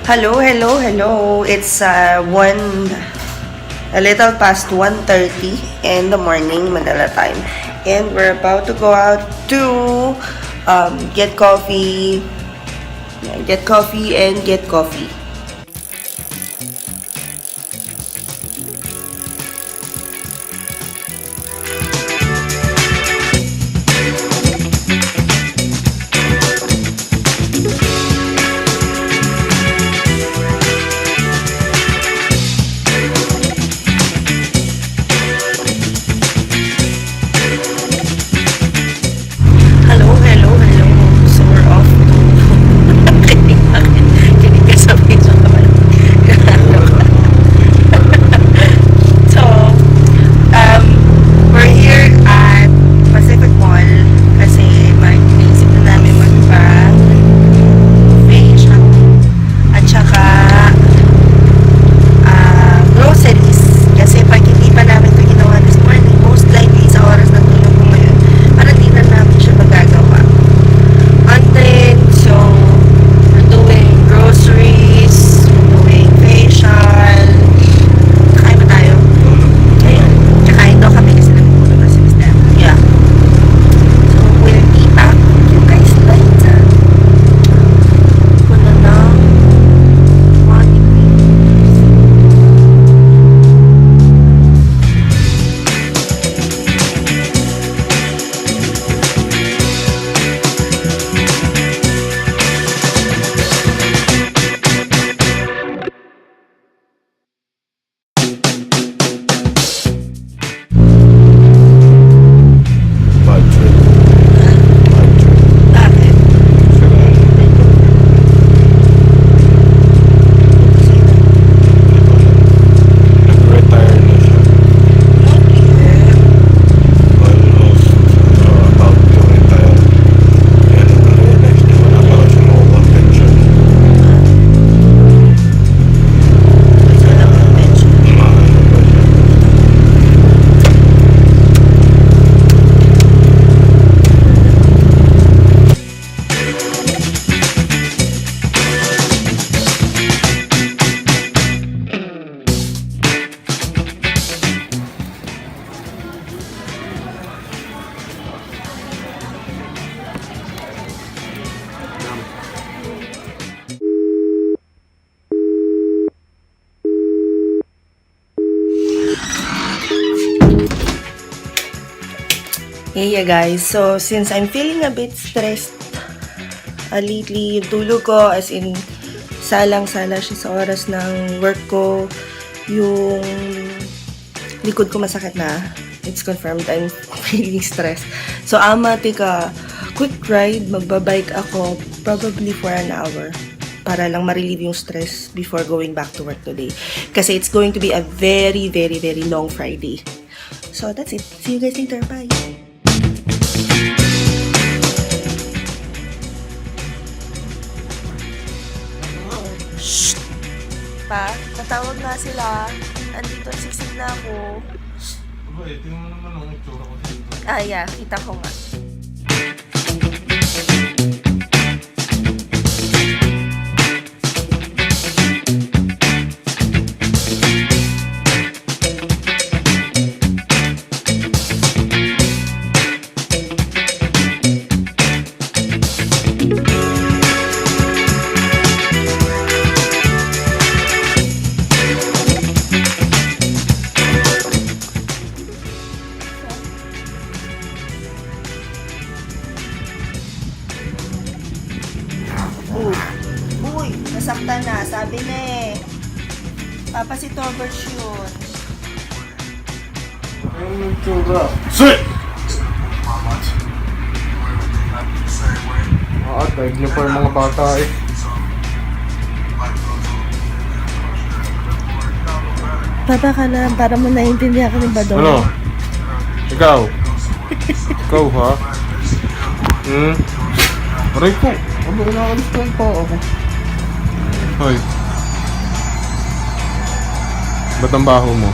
Hello, hello, hello. It's a little past 1:30 in the morning, Manila time. And we're about to go out to get coffee. Yeah, get coffee and get coffee. Hello, hello, hello. So we're off to kinig ka sa video naman. So, we're here at Pacific Mall kasi mag-isip na namin magpa-facial at saka groceries. Kasi pag hindi pa namin ito ginawa this morning, most likely sa oras na tulog ko ngayon, parang di na namin siya magagawa. And then, so, we're doing groceries, we're doing facial. Kakain ba tayo? Ayun. Kakain daw kami kasi nagpupunta na si Mr. Yeah. So, we'll be back you guys later. Wala na. Morning. Bad trip. Bad trip. Bakit? Nag-retire na siya. Almost about to retire. Kaya na-realize niya wala pa raw siya makukuha ang pension. Wala akong pension. Maano ba siya? Hey guys, so since I'm feeling a bit stressed lately, yung tulog ko as in salang-sala siya sa oras ng work ko, yung likod ko masakit na, it's confirmed I'm feeling stressed. So I'ma take a quick ride, magbabike ako probably for an hour para lang ma-relieve yung stress before going back to work today. Kasi it's going to be a very, very, very long Friday. So that's it. See you guys later. Bye! Pa, tatawag na sila. Andito, siksik na ako. Aba, tingnan mo naman ang itsura ko dito. Ah, yeah, kita ko nga. Uy, nasaktan na. Sabi na eh. Papa si Toberch yun. Ang itsura. Sit! Daig niyo pa yung mga bata eh. Papa ka na, para mo naiintindihan ka ni Badong. Ano? Ikaw? Ikaw ha? Aray ko. Ano, inakalis ko pa ako. Hoy. Ba't ang baho mo?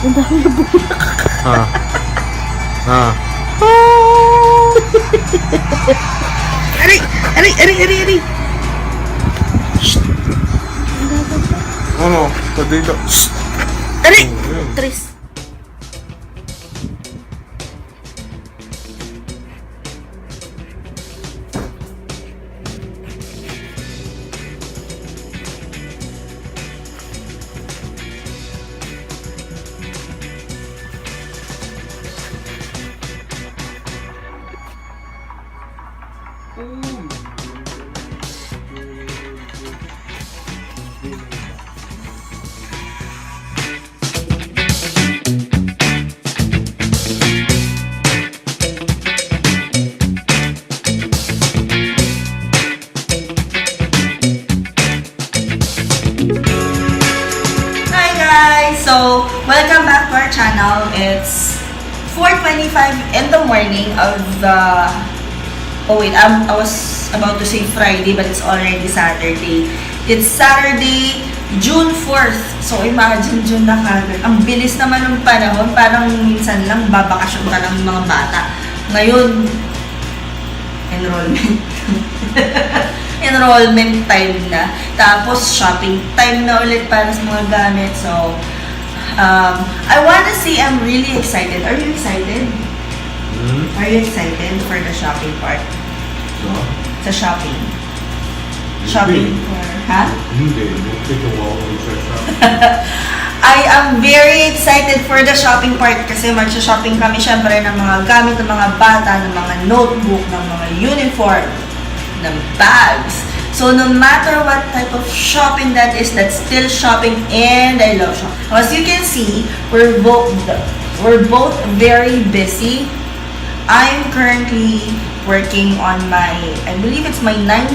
Ang dami na bulak. Ha? Ha? Aray! Aray! Aray! Aray! Aray! Ano? Dito. Tari! Ayun. Tris. Hi guys! So, welcome back to our channel. It's 4:25 in the morning of the... Oh wait, I was about to say Friday, but it's already Saturday. It's Saturday, June 4th. So, imagine June na kagad. Ang bilis naman ng panahon. Parang minsan lang babakasyon ka lang ng mga bata. Ngayon, enrollment. Enrollment time na. Tapos, shopping time na ulit para sa mga gamit. So, I wanna say I'm really excited. Are you excited? Are you excited for the shopping part? So, Sa shopping? Shopping for... Ha? hindi. Ito ako sa shop. I am very excited for the shopping part kasi mag-shopping kami syempre ng mga gamit ng mga bata, ng mga notebook, ng mga uniform, ng bags. So no matter what type of shopping that is, that's still shopping and I love shopping. As you can see, we're both very busy. I'm currently working on my, I believe it's my 9th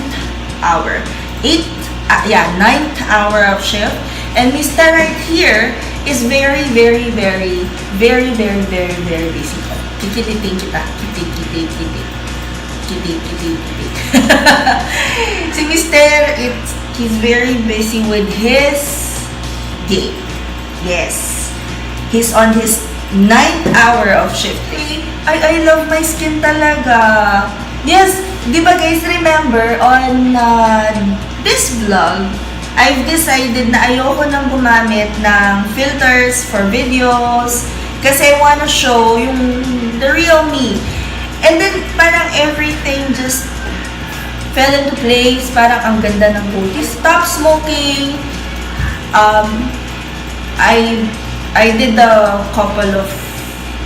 hour. 9th hour of shift. And Mr. right here is very busy. Kikititing kita. Kiti. Si Mr. He's very busy with his day. Yes. He's on his 9th hour of shift. I love my skin talaga. Yes, di ba guys, remember on this vlog, I've decided na ayoko nang gumamit ng filters for videos kasi I wanna show the real me. And then, parang everything just fell into place. Parang ang ganda ng kutis. Stop smoking. I did a couple of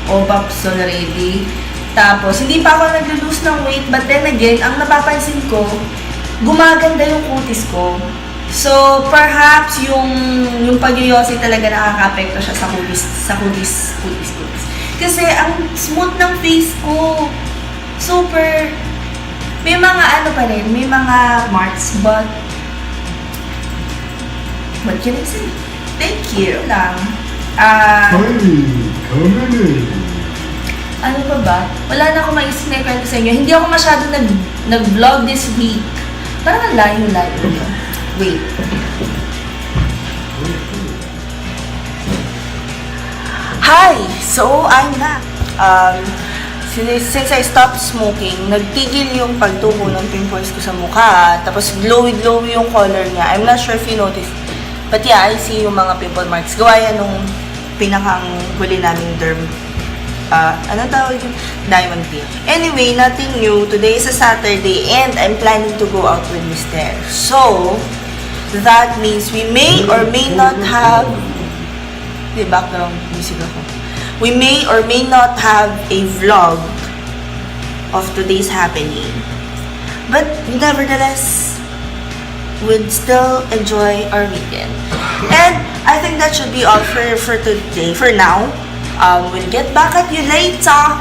OBAPs already. Tapos, hindi pa ako nag-lose ng weight. But then again, ang napapansin ko, gumaganda yung kutis ko. So, perhaps yung pag-yoyosi talaga nakaka-apekto siya sa kutis. Kasi ang smooth ng face ko. Super. May mga ano pa rin, may mga marks, but what can I say? Thank you lang. Ano pa ba? Wala na akong maisip na ikwento sa inyo. Hindi ako masyado nag-vlog this week. Parang ang layo-layo. Wait. Hi! So, I'm back. Since I stopped smoking, nagtigil yung pagtubo ng pimples ko sa mukha. Tapos glowy-glowy yung color niya. I'm not sure if you noticed. But yeah, I see yung mga pimple marks. Gawa yan nung pinakang huli naming derm. Anong tawag yun? Diamond pin. Anyway, nothing new. Today is a Saturday and I'm planning to go out with Mr. So, that means we may or may not have... Di background music ako. We may or may not have a vlog of today's happening. But nevertheless, we'd still enjoy our weekend. And I think that should be all for today. For now, we'll get back at you later.